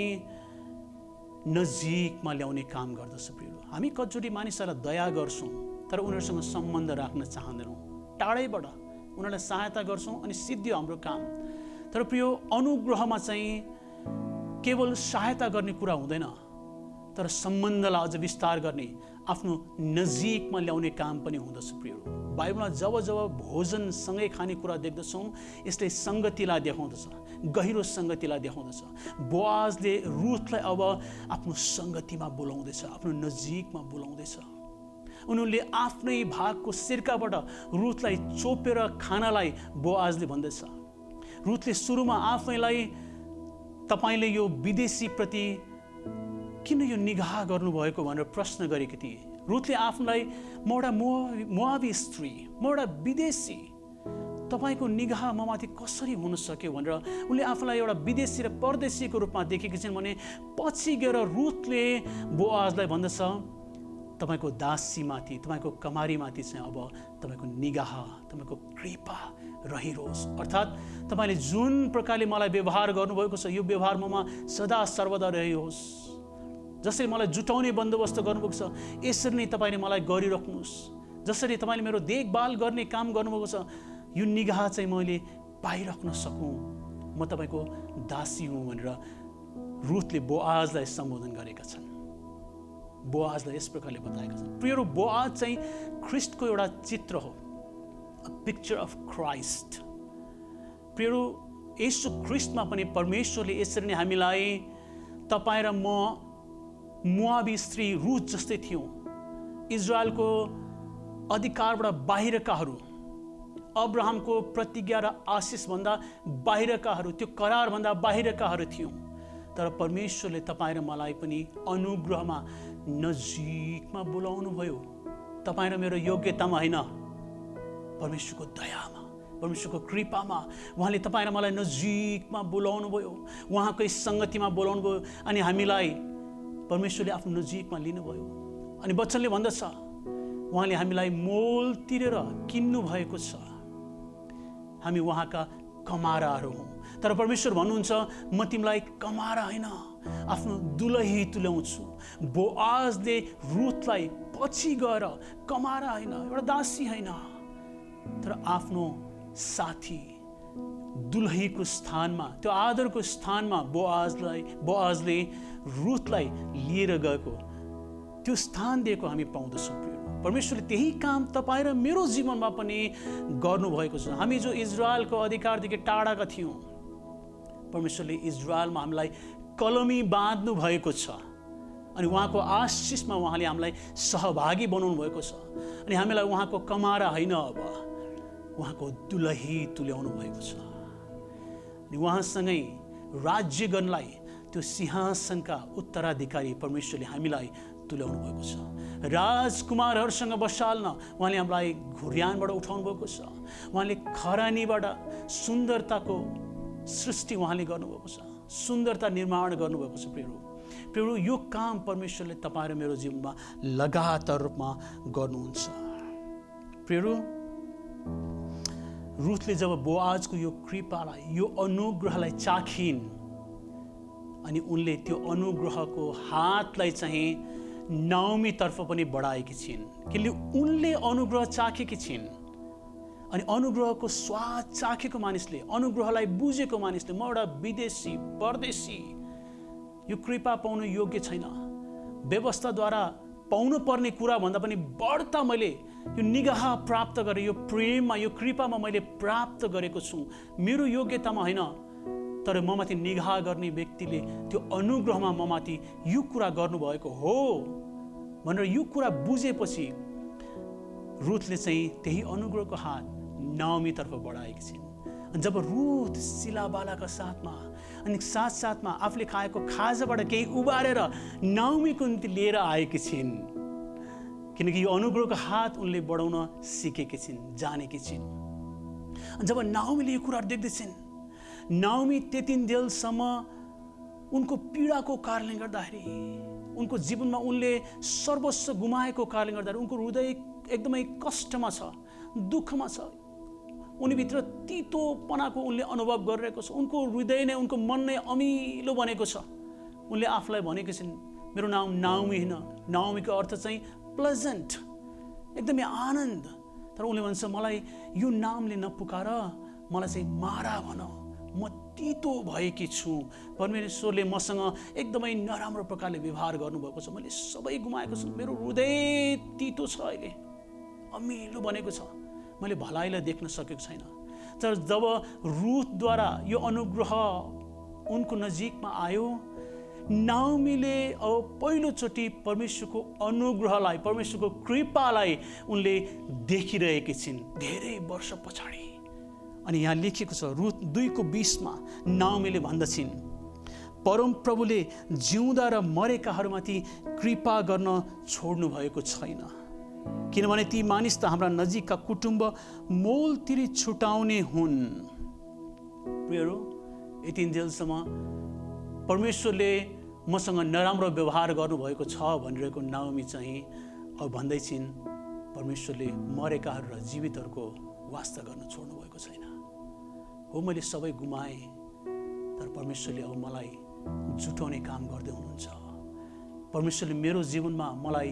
नजिकमा ल्याउने काम गर्दछ। प्रियहरू, हामी कतिचोटि मानिसहरूलाई दया गर्छौँ तर उनीहरूसँग सम्बन्ध राख्न चाहँदैनौँ, टाढैबाट उनीहरूलाई सहायता गर्छौँ अनि सिद्धियो हाम्रो काम। तर प्रिय, अनुग्रहमा चाहिँ केवल सहायता गर्ने कुरा हुँदैन, तर सम्बन्धलाई अझ विस्तार गर्ने, आफ्नो नजिकमा ल्याउने काम पनि हुँदछ। प्रियहरू, बाइबलमा जब जब भोजनसँगै खाने कुरा देख्दछौँ, यसले सङ्गतिलाई देखाउँदछ, गहिरो सङ्गतिलाई देखाउँदछ। बोअजले रुथलाई अब आफ्नो सङ्गतिमा बोलाउँदैछ, आफ्नो नजिकमा बोलाउँदैछ। उनीहरूले आफ्नै भागको सिर्काबाट रुथलाई चोपेर खानलाई बोअजले भन्दैछ। रुथले सुरुमा आफैलाई तपाईँले यो विदेशीप्रति किन यो निगाह गर्नुभएको भनेर प्रश्न गरेकी थिए। रुथले आफूलाई म एउटा मोआबी स्त्री, म एउटा विदेशी, तपाईँको निगाह ममाथि कसरी हुन सक्यो भनेर उनले आफूलाई एउटा विदेशी र परदेशीको रूपमा देखेकी छिन् भने पछि गएर रुथले बोअजलाई भन्दछ तपाईँको दासीमाथि, तपाईँको कमारीमाथि चाहिँ अब तपाईँको निगाह, तपाईँको कृपा रहिरोस्। अर्थात् तपाईँले जुन प्रकारले मलाई व्यवहार गर्नुभएको छ यो व्यवहार ममा सदा सर्वदा रहियोस्। जसरी मलाई जुटाउने बन्दोबस्त गर्नुभएको छ, यसरी नै तपाईँले मलाई गरिराख्नुहोस्। जसरी तपाईँले मेरो देखभाल गर्ने काम गर्नुभएको छ, यो निगाह चाहिँ मैले पाइराख्न सकूँ। म तपाईँको दासी हुँ भनेर रुथले बोआजलाई सम्बोधन गरेका छन्। बोआजलाई यस प्रकारले बताएका छन्। प्रियहरू, बोआज चाहिँ ख्रिस्टको एउटा चित्र हो, अ पिक्चर अफ क्राइस्ट। प्रियहरू, येशू ख्रिस्टमा पनि परमेश्वरले यसरी नै हामीलाई तपाईँ र म मोआबी स्त्री रुथ जस्तै थियौँ। इजरायलको अधिकारबाट बाहिरकाहरू, अब्राहमको प्रतिज्ञा र आशिषभन्दा बाहिरकाहरू, त्यो करारभन्दा बाहिरकाहरू थियौँ। तर परमेश्वरले तपाईँ र मलाई पनि अनुग्रहमा नजिकमा बोलाउनु भयो। तपाईँ र मेरो योग्यतामा होइन, परमेश्वरको दयामा, परमेश्वरको कृपामा उहाँले तपाईँ र मलाई नजिकमा बोलाउनु भयो, उहाँकै सङ्गतिमा बोलाउनु भयो अनि हामीलाई परमेश्वरले आफ्नो नजिकमा लिनुभयो। अनि वचनले भन्दछ, उहाँले हामीलाई मोल तिरेर किन्नु भएको छ। हामी उहाँका कमाराहरू हौँ। तर परमेश्वर भन्नुहुन्छ, म तिमीलाई कमारा होइन, आफ्नो दुलही तुल्याउँछु। बोआजले रुथलाई पछि गएर कमारा होइन, एउटा दासी होइन, तर आफ्नो साथी दुलहीको स्थानमा, त्यो आदरको स्थानमा बोआजले रुथलाई लिएर गएको, त्यो स्थान दिएको हामी पाउँदछौँ। परमेश्वरले त्यही काम तपाईँ र मेरो जीवनमा पनि गर्नुभएको छ। हामी जो इजरायलको अधिकारदेखि टाढाका थियौँ, परमेश्वरले इजरायलमा हामीलाई कलमी बाँध्नु भएको छ अनि उहाँको आशिषमा उहाँले हामीलाई सहभागी बनाउनु भएको छ। अनि हामीलाई उहाँको कमारा होइन, अब उहाँको दुलही तुल्याउनु भएको छ। अनि उहाँसँगै राज्य गर्नलाई, त्यो सिंहासनका उत्तराधिकारी परमेश्वरले हामीलाई तुल्याउनु भएको छ। राजकुमारहरूसँग बसाल्न उहाँले हामीलाई घुर्यानबाट उठाउनु भएको छ। उहाँले खरानीबाट सुन्दरताको सृष्टि उहाँले गर्नुभएको छ, सुन्दरता निर्माण गर्नुभएको छ। प्रियहरू, यो काम परमेश्वरले तपाईँ र मेरो जीवनमा लगातार रूपमा गर्नुहुन्छ। प्रियहरू, रुथले जब बोआजको यो कृपालाई, यो अनुग्रहलाई चाखिन् अनि उनले त्यो अनुग्रहको हातलाई चाहिँ नाओमीतर्फ पनि बढाएकी छिन्, किनकि उनले अनुग्रह चाखेकी छिन्। अनि अनुग्रहको स्वाद चाखेको मानिसले, अनुग्रहलाई बुझेको मानिसले, म एउटा विदेशी परदेशी, यो कृपा पाउनु योग्य छैन, व्यवस्थाद्वारा पाउनु पर्ने कुरा भन्दा पनि बढ्ता मैले यो निगाह प्राप्त गरेँ, यो प्रेममा, यो कृपामा मैले प्राप्त गरेको छु। मेरो योग्यतामा होइन, तर ममाथि निगाह गर्ने व्यक्तिले त्यो अनुग्रहमा ममाथि यो कुरा गर्नुभएको हो भनेर यो कुरा बुझेपछि रुथले चाहिँ त्यही अनुग्रहको हात नाओमीतर्फ बढाएकी छिन्। जब रुथ सिलाबालाका साथमा अनि साथसाथमा आफूले खाएको खाजाबाट केही उबारेर नाओमीको निम्ति लिएर आएकी छिन्, किनकि यो अनुग्रहको हात उनले बढाउन सिकेकी छिन्, जानेकी छिन्। जब नाओमीले यो कुराहरू देख्दैछिन्, नाओमी त्यति दिनसम्म उनको पीडाको कारणले गर्दाखेरि, उनको जीवनमा उनले सर्वस्व गुमाएको कारणले गर्दाखेरि उनको हृदय एकदमै कष्टमा छ, दुःखमा छ, उनीभित्र तितोपनाको उनले अनुभव गरिरहेको छ। उनको हृदय नै, उनको मन नै अमिलो बनेको छ। उनले आफूलाई भनेको छिन्, मेरो नाम नाओमी होइन, नाओमीको अर्थ चाहिँ प्लेजेन्ट, एकदमै आनन्द। तर उनले भन्छ, मलाई यो नामले नपुकार, मलाई चाहिँ मारा भन, म तितो भएकी छु। परमेश्वरले मसँग एकदमै नराम्रो प्रकारले व्यवहार गर्नुभएको छ, मैले सबै गुमाएको छु, मेरो हृदय तितो छ, अहिले अमिलो बनेको छ, मैले भलाइलाई देख्न सकेको छैन। तर जब रुथद्वारा यो अनुग्रह उनको नजिकमा आयो, नाओमीले अब पहिलोचोटि परमेश्वरको अनुग्रहलाई, परमेश्वरको कृपालाई उनले देखिरहेकी छिन् धेरै वर्ष पछाडि। अनि यहाँ लेखिएको छ रुथ 2:20 नाओमीले भन्दछिन्, परमप्रभुले जिउँदा र मरेकाहरूमाथि कृपा गर्न छोड्नु भएको छैन, किनभने ती मानिस त हाम्रा नजिकका कुटुम्ब मोल तिरी छुटाउने हुन्। प्रियहरू, यति जेलसम्म परमेश्वरले मसँग नराम्रो व्यवहार गर्नुभएको छ भनिरहेको नाओमी चाहिँ अब भन्दैछिन्, परमेश्वरले मरेकाहरू र जीवितहरूको वास्ता गर्न छोड्नु भएको छैन। हो, मैले सबै गुमाएँ, तर परमेश्वरले अब मलाई जुटाउने काम गर्दै हुनुहुन्छ। परमेश्वरले मेरो जीवनमा मलाई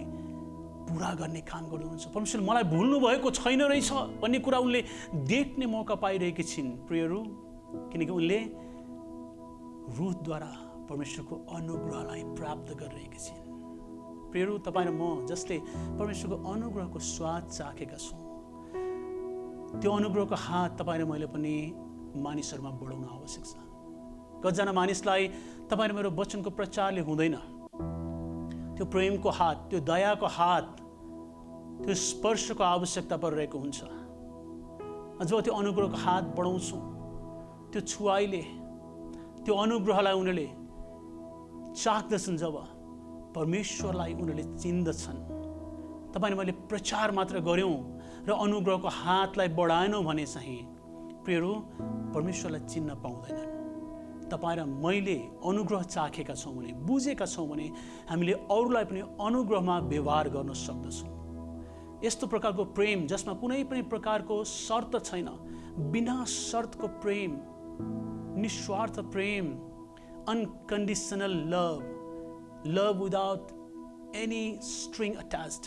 पुरा गर्ने काम गर्नुहुन्छ। परमेश्वरले मलाई भुल्नु भएको छैन रहेछ भन्ने कुरा उनले देख्ने मौका पाइरहेकी छिन् प्रियहरू, किनकि उनले रुथद्वारा परमेश्वरको अनुग्रहलाई प्राप्त गरिरहेकी छिन्। प्रियहरू, तपाईँ र म जसले परमेश्वरको अनुग्रहको स्वाद चाखेका छौँ, त्यो अनुग्रहको हात तपाईँ र मैले पनि मानिसहरूमा बढाउन आवश्यक छ। कतिजना मानिसलाई तपाईँ र मेरो वचनको प्रचारले हुँदैन, त्यो प्रेमको हात, त्यो दयाको हात, त्यो स्पर्शको आवश्यकता परिरहेको हुन्छ। जब त्यो अनुग्रहको हात बढाउँछौँ, त्यो छुवाइले, त्यो अनुग्रहलाई उनीहरूले चाख्दछन्, जब परमेश्वरलाई उनीहरूले चिन्दछन्। तपाईँले मैले प्रचार मात्र गऱ्यौँ र अनुग्रहको हातलाई बढाएनौँ भने चाहिँ प्रियहरू, परमेश्वरलाई चिन्न पाउँदैनन्। तपाईँ र मैले अनुग्रह चाखेका छौँ भने, बुझेका छौँ भने हामीले अरूलाई पनि अनुग्रहमा व्यवहार गर्न सक्दछौँ। यस्तो प्रकारको प्रेम जसमा कुनै पनि प्रकारको शर्त छैन, बिना शर्तको प्रेम, निस्वार्थ प्रेम, unconditional love, love without any string attached,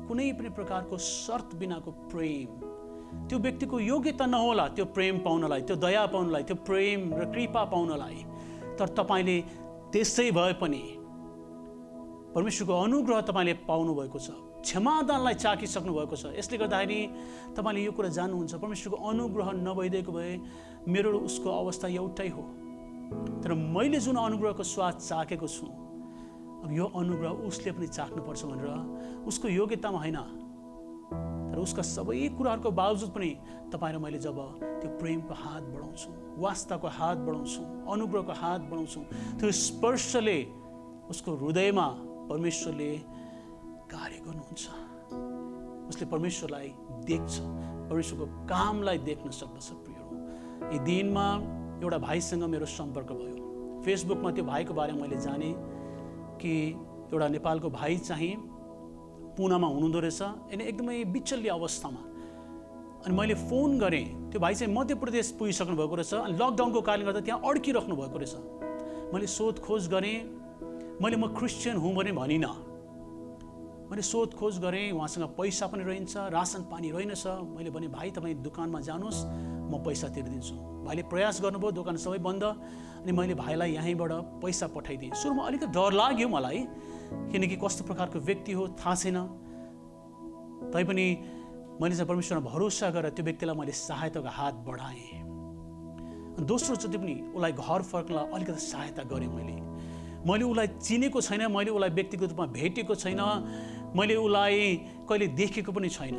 कुनै पनि प्रकारको शर्त बिनाको प्रेम, त्यो व्यक्तिको योग्यता नहोला त्यो प्रेम पाउनलाई, त्यो दया पाउनलाई, त्यो प्रेम र कृपा पाउनलाई, तर तपाईँले त्यसै भए पनि परमेश्वरको अनुग्रह तपाईँले पाउनुभएको छ, क्षमादानलाई चाखिसक्नु भएको छ। यसले गर्दाखेरि तपाईँले यो कुरा जान्नुहुन्छ, परमेश्वरको अनुग्रह नभइदिएको भए मेरो र उसको अवस्था एउटै हो। तर मैले जुन अनुग्रहको स्वाद चाखेको छु, अब यो अनुग्रह उसले पनि चाख्नुपर्छ भनेर उसको योग्यतामा होइन, तर उसका सबै कुराहरूको बावजुद पनि तपाईँ र मैले जब त्यो प्रेमको हात बढाउँछौँ, वास्ताको हात बढाउँछौँ, अनुग्रहको हात बढाउँछौँ, त्यो स्पर्शले उसको हृदयमा परमेश्वरले कार्य गर्नुहुन्छ। उसले परमेश्वरलाई देख्छ, परमेश्वरको कामलाई देख्न सक्दछ। प्रियहरू, यी दिनमा एउटा भाइसँग मेरो सम्पर्क भयो। फेसबुकमा त्यो भाइको बारेमा मैले जाने कि एउटा नेपालको भाइ चाहिँ पुनामा हुनुहुँदो रहेछ, अनि एकदमै बिचल्य अवस्थामा। अनि मैले फोन गरेँ, त्यो भाइ चाहिँ मध्य प्रदेश पुगिसक्नु भएको रहेछ, अनि लकडाउनको कारणले गर्दा त्यहाँ अड्किराख्नु भएको रहेछ। मैले सोधखोज गरेँ, मैले म क्रिस्चियन हुँ भने भनिनँ। मैले सोधखोज गरेँ, उहाँसँग पैसा पनि रहन्छ, रासन पानी रहेनछ। मैले भने भाइ तपाईँ दोकानमा जानुहोस्, म पैसा तिर्दिन्छु। भाइले प्रयास गर्नुभयो, दोकान सबै बन्द, अनि मैले भाइलाई यहीँबाट पैसा पठाइदिएँ। सुरुमा अलिकति डर लाग्यो मलाई, किनकि कस्तो प्रकारको व्यक्ति हो थाहा छैन। तैपनि मैले चाहिँ परमेश्वरमा भरोसा गरेर त्यो व्यक्तिलाई मैले सहायताको हात बढाएँ। दोस्रोचोटि पनि उसलाई घर फर्कनलाई अलिकति सहायता गरेँ। मैले उसलाई चिनेको छैन, मैले उसलाई व्यक्तिगत रूपमा भेटेको छैन, मैले उसलाई कहिले देखेको पनि छैन,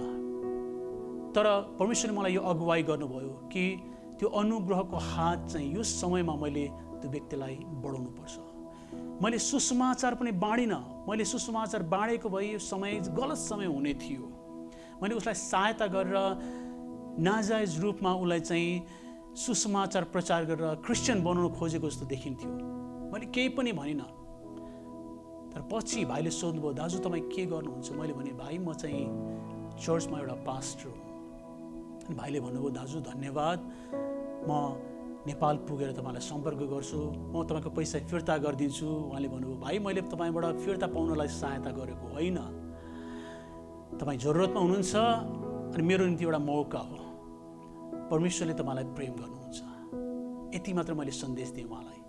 तर परमेश्वरले मलाई यो अगुवाई गर्नुभयो कि त्यो अनुग्रहको हात चाहिँ यो समयमा मैले त्यो व्यक्तिलाई बढाउनु पर्छ। मैले सुसमाचार पनि बाँडिनँ। मैले सुसमाचार बाँडेको भए यो समय गलत समय हुने थियो। मैले उसलाई सहायता गरेर नाजायज रूपमा उसलाई चाहिँ सुसमाचार प्रचार गरेर क्रिस्चियन बनाउन खोजेको जस्तो देखिन्थ्यो। मैले केही पनि भनिनँ। तर पछि भाइले सोध्नुभयो, दाजु तपाईँ के गर्नुहुन्छ? मैले भने भाइ म चाहिँ चर्चमा एउटा पास्टर हो। अनि भाइले भन्नुभयो, दाजु धन्यवाद, म नेपाल पुगेर तपाईँलाई सम्पर्क गर्छु, म तपाईँको पैसा फिर्ता गरिदिन्छु। उहाँले भन्नुभयो, भाइ मैले तपाईँबाट फिर्ता पाउनलाई सहायता गरेको होइन, तपाईँ जरुरतमा हुनुहुन्छ अनि मेरो निम्ति एउटा मौका हो। परमेश्वरले तपाईँलाई प्रेम गर्नुहुन्छ, यति मात्र मैले सन्देश दिएँ उहाँलाई।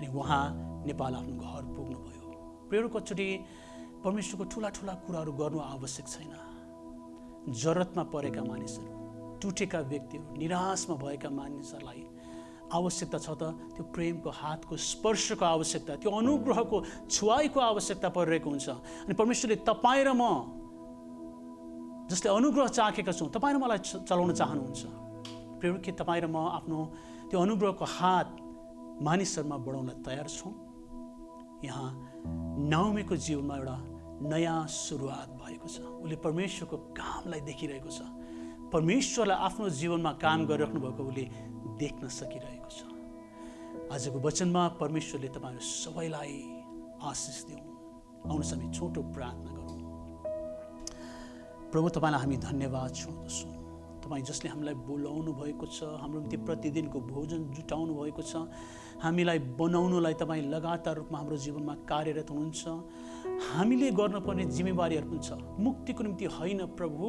अनि उहाँ नेपाल आफ्नो घर पुग्नुभयो। प्रियहरू, कतिचोटि परमेश्वरको ठुला ठुला कुराहरू गर्नु आवश्यक छैन। जरुरतमा परेका मानिसहरू, टुटेका व्यक्तिहरू, निराशमा भएका मानिसहरूलाई आवश्यकता छ त त्यो प्रेमको हातको स्पर्शको आवश्यकता, त्यो अनुग्रहको छुवाईको आवश्यकता परिरहेको हुन्छ। अनि परमेश्वरले तपाईँ र म जसले अनुग्रह चाखेका छौँ, तपाईँ र मलाई चलाउन चाहनुहुन्छ। प्रियहरू, के तपाईँ र म आफ्नो त्यो अनुग्रहको हात मानिसहरूमा बढाउन तयार छौँ? यहाँ नाओमीको जीवनमा एउटा नयाँ सुरुवात भएको छ। उसले परमेश्वरको कामलाई देखिरहेको छ, परमेश्वरलाई आफ्नो जीवनमा काम गरिराख्नु भएको उसले देख्न सकिरहेको छ। आजको वचनमा परमेश्वरले तपाईँहरू सबैलाई आशिष दिउँ। आउनुहोस् हामी छोटो प्रार्थना गरौँ। प्रभु, तपाईँलाई हामी धन्यवाद छौँ। तपाईँ जसले हामीलाई बोलाउनु भएको छ, हाम्रो निम्ति प्रतिदिनको भोजन जुटाउनु भएको छ, हामीलाई बनाउनुलाई तपाईँ लगातार रूपमा हाम्रो जीवनमा कार्यरत हुनुहुन्छ। हामीले गर्नुपर्ने जिम्मेवारीहरू पनि छ, मुक्तिको निम्ति होइन प्रभु,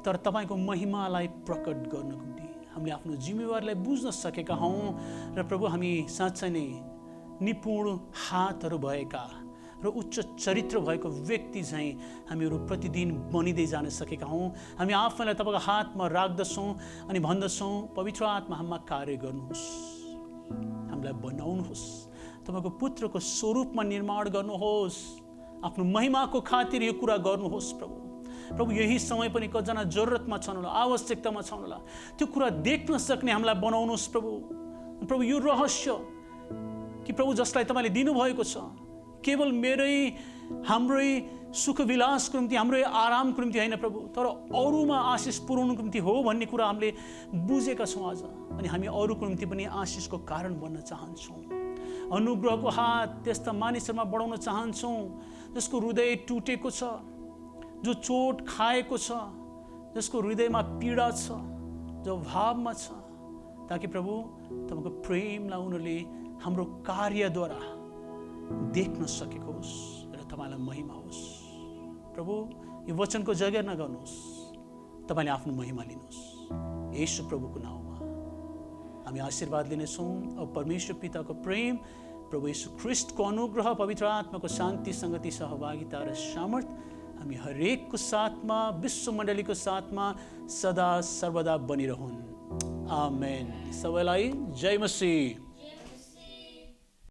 तर तपाईँको महिमालाई प्रकट गर्नको निम्ति हामीले आफ्नो जिम्मेवारीलाई बुझ्न सकेका हौँ। र प्रभु हामी साँच्चै नै निपुण हातहरू भएका र उच्च चरित्र भएको व्यक्ति चाहिँ हामीहरू प्रतिदिन बनिँदै जान सकेका हौँ। हामी आफैलाई तपाईँको हातमा राख्दछौँ अनि भन्दछौँ, पवित्र आत्मा हामीमा कार्य गर्नुहोस्, हामीलाई बनाउनुहोस्, तपाईँको पुत्रको स्वरूपमा निर्माण गर्नुहोस्, आफ्नो महिमाको खातिर यो कुरा गर्नुहोस् प्रभु। प्रभु यही समय पनि कतिजना जरुरतमा छन् होला, आवश्यकतामा छन् होला, त्यो कुरा देख्न सक्ने हामीलाई बनाउनुहोस् प्रभु। प्रभु यो रहस्य कि प्रभु जसलाई तपाईँले दिनुभएको छ केवल हाम्रै सुखविलासको निम्ति, हाम्रै आरामको निम्ति होइन प्रभु, तर अरूमा आशिष पुर्याउनुको निम्ति हो भन्ने कुरा हामीले बुझेका छौँ आज। अनि हामी अरूको निम्ति पनि आशिषको कारण बन्न चाहन्छौँ। अनुग्रहको हात त्यस्ता मानिसहरूमा बढाउन चाहन्छौँ जसको हृदय टुटेको छ, जो चोट खाएको छ, जसको हृदयमा पीडा छ, जो भावमा छ, ताकि प्रभु तपाईँको प्रेमलाई उनीहरूले हाम्रो कार्यद्वारा देख्न सकेको होस् र तपाईँलाई महिमा होस्। प्रभु यो वचनको जगेर्ना गर्नुहोस्, तपाईँले आफ्नो महिमा लिनुहोस्। येशू प्रभुको नाउँमा हामी आशीर्वाद लिनेछौँ। अब परमेश्वर पिताको प्रेम, प्रभु येशू ख्रिस्टको अनुग्रह, पवित्र आत्माको शान्ति, संगति, सहभागिता र सामर्थ हामी हरेकको साथमा, विश्व मण्डलीको साथमा सदा सर्वदा बनिरहन्। आमेन। सबैलाई जय मसीह।